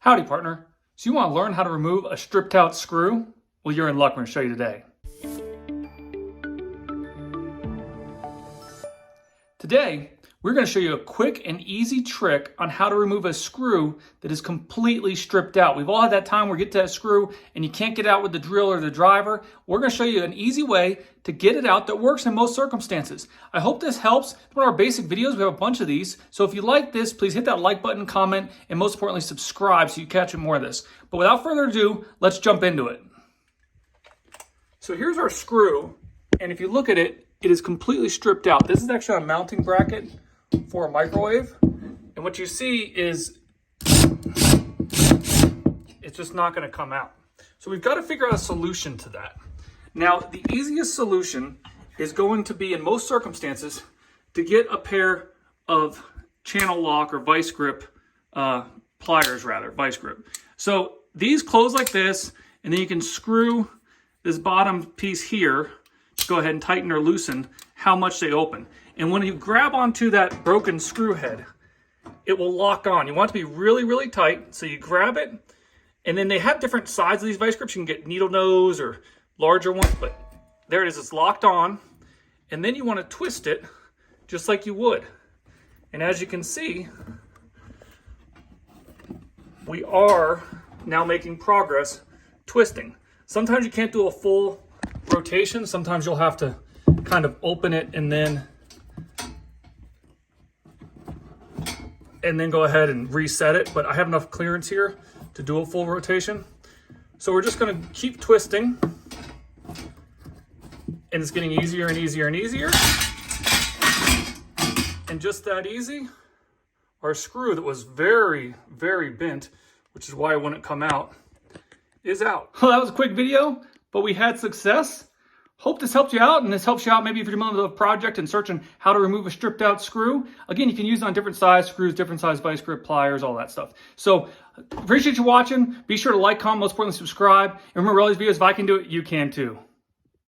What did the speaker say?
Howdy, partner. So you want to learn how to remove a stripped out screw? Well, you're in luck. We're going to show you today. Today, we're going to show you a quick and easy trick on how to remove a screw that is completely stripped out. We've all had that time where you get to that screw and you can't get out with the drill or the driver. We're going to show you an easy way to get it out that works in most circumstances. I hope this helps. It's one of our basic videos. We have a bunch of these. So if you like this, please hit that like button, comment, and most importantly, subscribe so you catch more of this. But without further ado, let's jump into it. So here's our screw. And if you look at it, it is completely stripped out. This is actually a mounting bracket for a microwave. And what you see is it's just not going to come out. So we've got to figure out a solution to that. Now, the easiest solution is going to be, in most circumstances, to get a pair of channel lock or vice grip pliers, vice grip. So these close like this, and then you can screw this bottom piece here. Go ahead and tighten or loosen how much they open. And when you grab onto that broken screw head, it will lock on. You want it to be really, really tight. So you grab it, and then they have different sides of these vice grips. You can get needle nose or larger ones, but there it is. It's locked on. And then you want to twist it just like you would. And as you can see, we are now making progress twisting. Sometimes you can't do a full rotation. Sometimes you'll have to kind of open it and then go ahead and reset it. But I have enough clearance here to do a full rotation. So we're just going to keep twisting. And it's getting easier and easier and easier. And just that easy, our screw that was very, very bent, which is why it wouldn't come out, is out. Well, that was a quick video, but we had success. Hope this helped you out, and this helps you out maybe if you're doing a project and searching how to remove a stripped out screw. Again, you can use it on different size screws, different size vice grip pliers, all that stuff. So appreciate you watching. Be sure to like, comment, most importantly subscribe. And remember, all these videos, if I can do it, you can too.